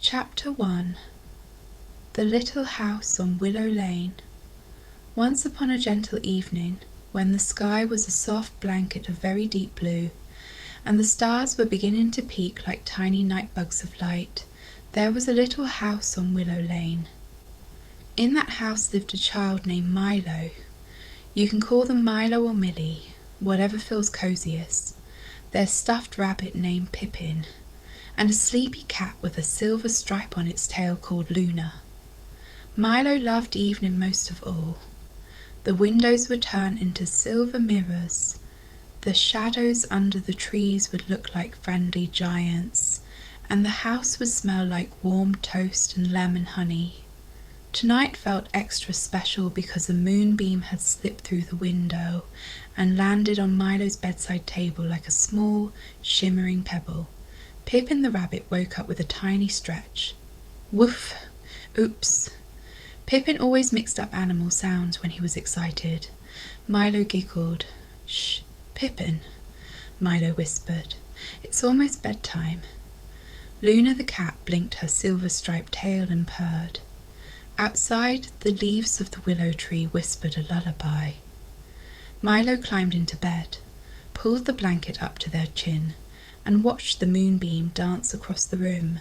Chapter 1. The Little House on Willow Lane. Once upon a gentle evening, when the sky was a soft blanket of very deep blue, and the stars were beginning to peek like tiny night bugs of light, there was a little house on Willow Lane. In that house lived a child named Milo. You can call them Milo or Millie, whatever feels coziest. Their stuffed rabbit named Pippin, and a sleepy cat with a silver stripe on its tail called Luna. Milo loved evening most of all. The windows would turn into silver mirrors. The shadows under the trees would look like friendly giants, and the house would smell like warm toast and lemon honey. Tonight felt extra special because a moonbeam had slipped through the window and landed on Milo's bedside table like a small, shimmering pebble. Pippin the rabbit woke up with a tiny stretch. Woof! Oops! Pippin always mixed up animal sounds when he was excited. Milo giggled. Shh, Pippin, Milo whispered. It's almost bedtime. Luna the cat blinked her silver-striped tail and purred. Outside, the leaves of the willow tree whispered a lullaby. Milo climbed into bed, pulled the blanket up to their chin, and watched the moonbeam dance across the room.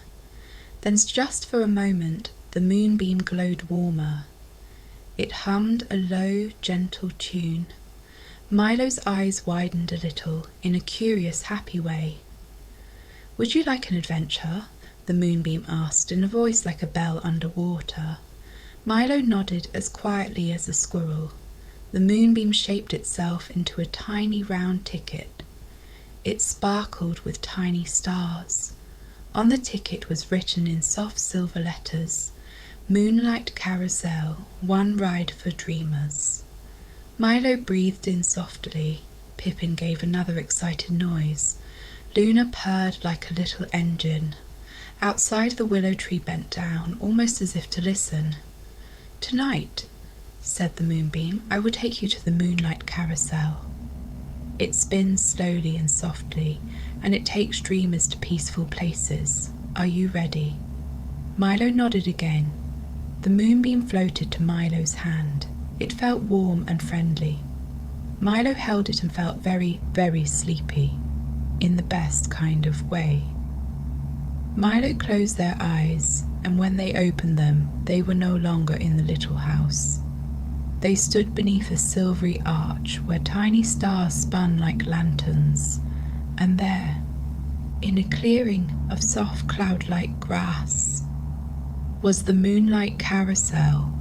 Then just for a moment, the moonbeam glowed warmer. It hummed a low, gentle tune. Milo's eyes widened a little, in a curious, happy way. Would you like an adventure? The moonbeam asked in a voice like a bell under water. Milo nodded as quietly as a squirrel. The moonbeam shaped itself into a tiny round ticket. It sparkled with tiny stars. On the ticket was written in soft silver letters, "Moonlight Carousel, one ride for dreamers." Milo breathed in softly. Pippin gave another excited noise. Luna purred like a little engine. Outside, the willow tree bent down, almost as if to listen. "Tonight," said the moonbeam, "I will take you to the moonlight carousel. It spins slowly and softly, and it takes dreamers to peaceful places. Are you ready?" Milo nodded again. The moonbeam floated to Milo's hand. It felt warm and friendly. Milo held it and felt very, very sleepy, in the best kind of way. Milo closed their eyes, and when they opened them, they were no longer in the little house. They stood beneath a silvery arch where tiny stars spun like lanterns, and there, in a clearing of soft cloud-like grass, was the moonlight carousel.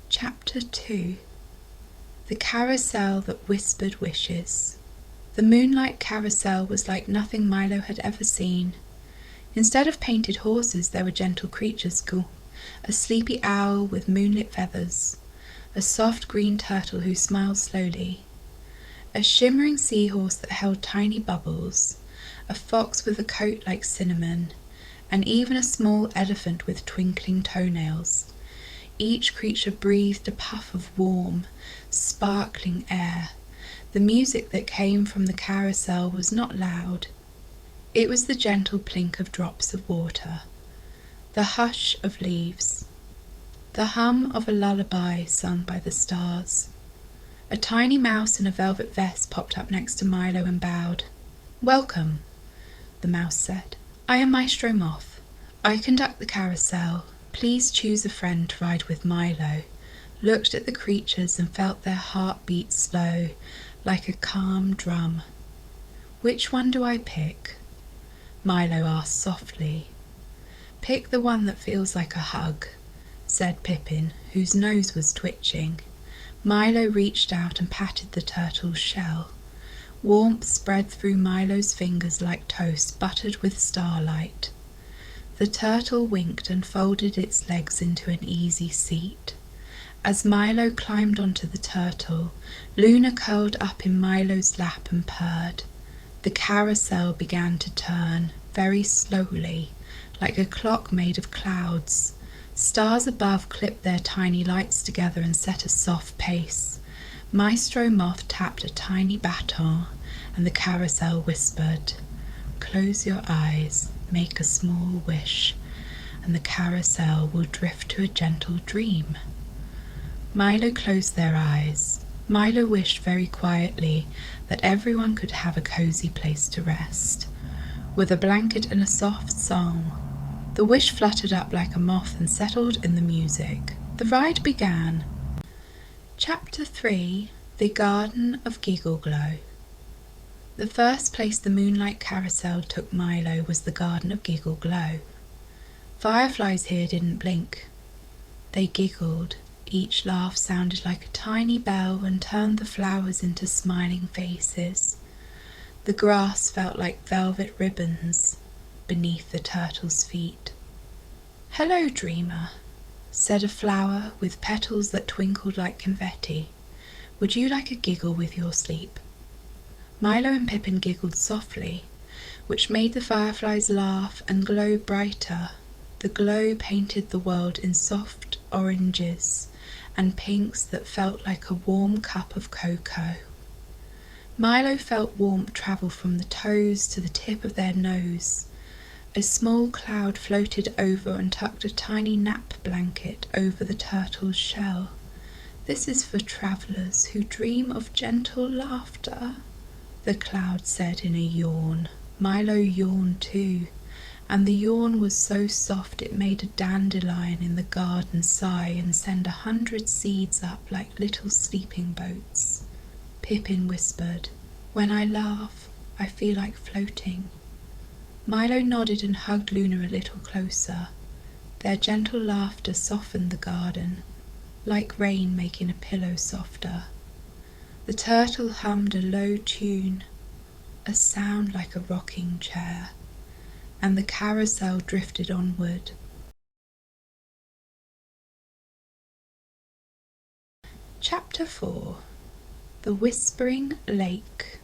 Chapter 2. The Carousel That Whispered Wishes. The moonlight carousel was like nothing Milo had ever seen. Instead of painted horses, there were gentle creatures, a sleepy owl with moonlit feathers, a soft green turtle who smiled slowly, a shimmering seahorse that held tiny bubbles, a fox with a coat like cinnamon, and even a small elephant with twinkling toenails. Each creature breathed a puff of warm, sparkling air. The music that came from the carousel was not loud. It was the gentle plink of drops of water, the hush of leaves, the hum of a lullaby sung by the stars. A tiny mouse in a velvet vest popped up next to Milo and bowed. "Welcome," the mouse said. "I am Maestro Moth. I conduct the carousel. Please choose a friend to ride with." Milo looked at the creatures and felt their heart beat slow, like a calm drum. "Which one do I pick?" Milo asked softly. "Pick the one that feels like a hug," said Pippin, whose nose was twitching. Milo reached out and patted the turtle's shell. Warmth spread through Milo's fingers like toast buttered with starlight. The turtle winked and folded its legs into an easy seat. As Milo climbed onto the turtle, Luna curled up in Milo's lap and purred. The carousel began to turn, very slowly, like a clock made of clouds. Stars above clipped their tiny lights together and set a soft pace. Maestro Moth tapped a tiny baton, and the carousel whispered, close your eyes, make a small wish, and the carousel will drift to a gentle dream. Milo closed their eyes. Milo wished very quietly that everyone could have a cozy place to rest, with a blanket and a soft song. The wish fluttered up like a moth and settled in the music. The ride began. Chapter 3: The Garden of Giggle. The first place the moonlight carousel took Milo was the Garden of Giggle. Fireflies here didn't blink. They giggled. Each laugh sounded like a tiny bell and turned the flowers into smiling faces. The grass felt like velvet ribbons beneath the turtle's feet. "Hello, dreamer," said a flower with petals that twinkled like confetti. "Would you like a giggle with your sleep?" Milo and Pippin giggled softly, which made the fireflies laugh and glow brighter. The glow painted the world in soft oranges and pinks that felt like a warm cup of cocoa. Milo felt warmth travel from the toes to the tip of their nose. A small cloud floated over and tucked a tiny nap blanket over the turtle's shell. "This is for travelers who dream of gentle laughter," the cloud said in a yawn. Milo yawned too, and the yawn was so soft it made a dandelion in the garden sigh and send 100 seeds up like little sleeping boats. Pippin whispered, "When I laugh, I feel like floating." Milo nodded and hugged Luna a little closer. Their gentle laughter softened the garden, like rain making a pillow softer. The turtle hummed a low tune, a sound like a rocking chair, and the carousel drifted onward. Chapter 4: The Whispering Lake.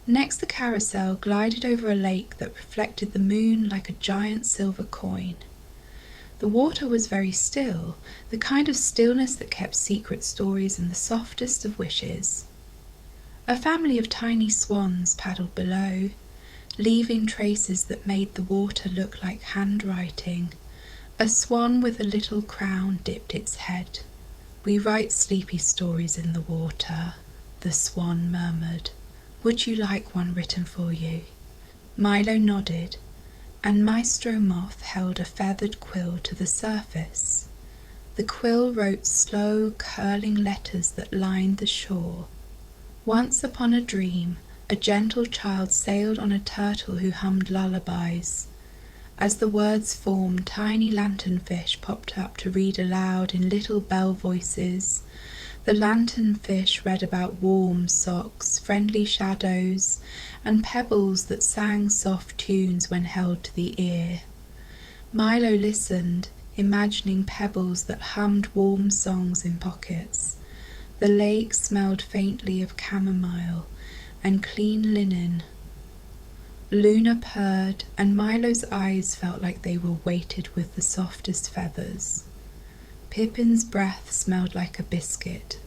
Next the carousel glided over a lake that reflected the moon like a giant silver coin. The water was very still, the kind of stillness that kept secret stories and the softest of wishes. A family of tiny swans paddled below, leaving traces that made the water look like handwriting. A swan with a little crown dipped its head. "We write sleepy stories in the water," the swan murmured. "Would you like one written for you?" Milo nodded, and Maestro Moth held a feathered quill to the surface. The quill wrote slow, curling letters that lined the shore. Once upon a dream, a gentle child sailed on a turtle who hummed lullabies. As the words formed, tiny lanternfish popped up to read aloud in little bell voices. The lanternfish read about warm socks, friendly shadows, and pebbles that sang soft tunes when held to the ear. Milo listened, imagining pebbles that hummed warm songs in pockets. The lake smelled faintly of chamomile and clean linen. Luna purred, and Milo's eyes felt like they were weighted with the softest feathers. Pippin's breath smelled like a biscuit,